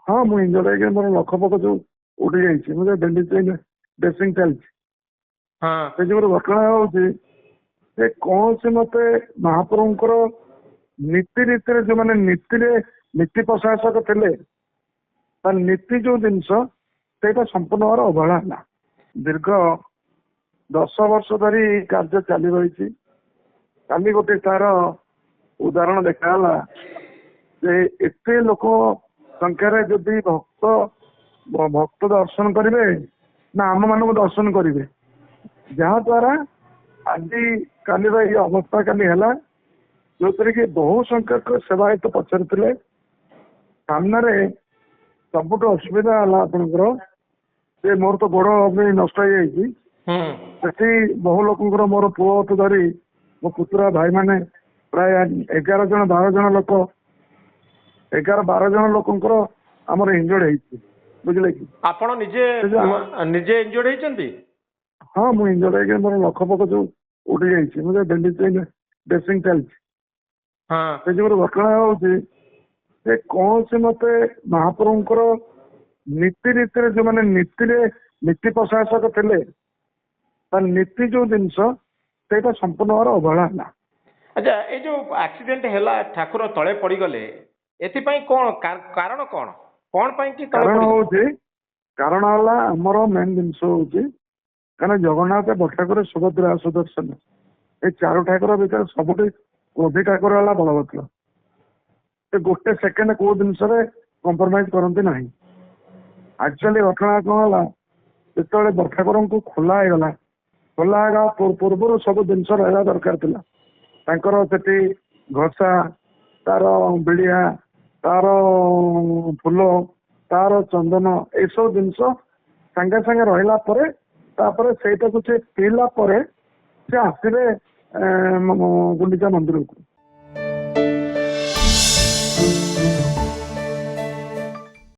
ହଁ ମୁଁ ଇଞ୍ଜର୍ଡ ହେଇକି ମୋର ଲକ୍ଷ ପକ ଯୋଉ ଉଠି ଯାଇଛି ମୁଁ ଡ୍ରେସିଂ ଚାଲିଛି। ସେ ଯୋଉ ଘଟଣା ହଉଛି ଯେ କୌଣସି ମତେ ମହାପ୍ରଭୁଙ୍କର ନୀତି ରୀତିରେ ଯୋଉମାନେ ନୀତି ପ୍ରଶାସକ ଥିଲେ ତା ନୀତି ଯୋଉ ଜିନିଷ ସେଇଟା ସମ୍ପୂର୍ଣ୍ଣ ଭାବରେ ଅବହେଳା ହେଲା। ଦୀର୍ଘ 10 ବର୍ଷ ଧରି କାର୍ଯ୍ୟ ଚାଲି ରହିଛି। କାଲି ଗୋଟେ ତାର ଉଦାହରଣ ଦେଖାହେଲା ଯେ ଏତେ ଲୋକ ସଂଖ୍ୟାରେ ଯଦି ଭକ୍ତ ଦର୍ଶନ କରିବେ ନା ଆମ ମାନଙ୍କୁ ଦର୍ଶନ କରିବେ, ଯାହା ଦ୍ୱାରା ଆଜି କାଲିର ଏଇ ଅବସ୍ଥା କାଲି ହେଲା, ଯୋଉଥିରେ କି ବହୁ ସଂଖ୍ୟକ ସେବାୟତ ପଛରେ ଥିଲେ। ସାମ୍ନାରେ ସବୁଠୁ ଅସୁବିଧା ହେଲା ଆପଣଙ୍କର ଯେ ମୋର ତ ଗୋଡ ବି ନଷ୍ଟ ହେଇଯାଇଛି। ସେଠି ବହୁ ଲୋକଙ୍କର ମୋର ପୁଅଠୁ ଧରି ମୋ ପୁତୁରା ଭାଇମାନେ ପ୍ରାୟ 11 ଜଣ 12 ଜଣ ଲୋକ 11-12 ଜଣ ଲୋକଙ୍କର ଆମର ଇଞ୍ଜର୍ଡ ହେଇଛି। ବୁଝିଲେ କି? ଆପଣ ନିଜେ ଇଞ୍ଜର୍ଡ ହେଇଛନ୍ତି? ହଁ ମୁଁ ଇଞ୍ଜର୍ଡ ହେଇକି ମୋର ଲକ୍ଷ ପକ ଯୋଉ ଉଠି ଯାଇଛି ମୁଁ ଡ୍ରେସିଂ ଚାଲିଛି। ସେ ଯୋଉ ଘଟଣା ହଉଛି ଯେ କୌଣସି ମତେ ମହାପ୍ରଭୁଙ୍କର ନୀତି ରୀତିରେ ଯୋଉମାନେ ନୀତି ପ୍ରଶାସକ ଥିଲେ ତା ନୀତି ଯୋଉ ଜିନିଷ ସେଇଟା ସମ୍ପୂର୍ଣ୍ଣ ଭାବରେ ଅବହେଳା ହେଲା। ଆଚ୍ଛା, ଏଇ ଯୋଉ ଆକ୍ସିଡେଣ୍ଟ ହେଲା ଠାକୁର ତଳେ ପଡିଗଲେ ଏଥିପାଇଁ କଣ କାରଣ କଣ ପାଇଁ କି କାରଣ ହେଲା ଆମର ମେନ୍ ଜିନିଷ ହଉଛି କାରଣ ଜଗନ୍ନାଥ ବଡ଼ଠାକୁର ସୁଭଦ୍ରା ସୁଦର୍ଶନ ଏଇ 4 ଠାକୁର ଭିତରେ ସବୁଠି କ୍ରୋଧୀ ଠାକୁର ହେଲା ବଳଭଦ୍ର। ସେ ଗୋଟେ ସେକେଣ୍ଡ କୋଉ ଜିନିଷରେ କମ୍ପ୍ରମାଇଜ କରନ୍ତି ନାହିଁ। ଆକ୍ଚୁଆଲି ଘଟଣା କଣ ହେଲା, ଯେତେବେଳେ ବଡ଼ଠାକୁରଙ୍କୁ ଖୋଲା ହେଇଗଲା ପୂର୍ବରୁ ସବୁ ଜିନିଷ ରହିବା ଦରକାର ଥିଲା। ତାଙ୍କର ସେଠି ଘଷା, ତାର ବିଡିଆ, ତାର ଫୁଲ, ତାର ଚନ୍ଦନ ଏସବୁ ଜିନିଷ ସାଙ୍ଗେ ସାଙ୍ଗେ ରହିଲା ପରେ ତାପରେ ସେଇଟାକୁ ସେ ପିଇଲା ପରେ ସେ ଆସିବେ ଗୁଣ୍ଡିଚା ମନ୍ଦିରକୁ।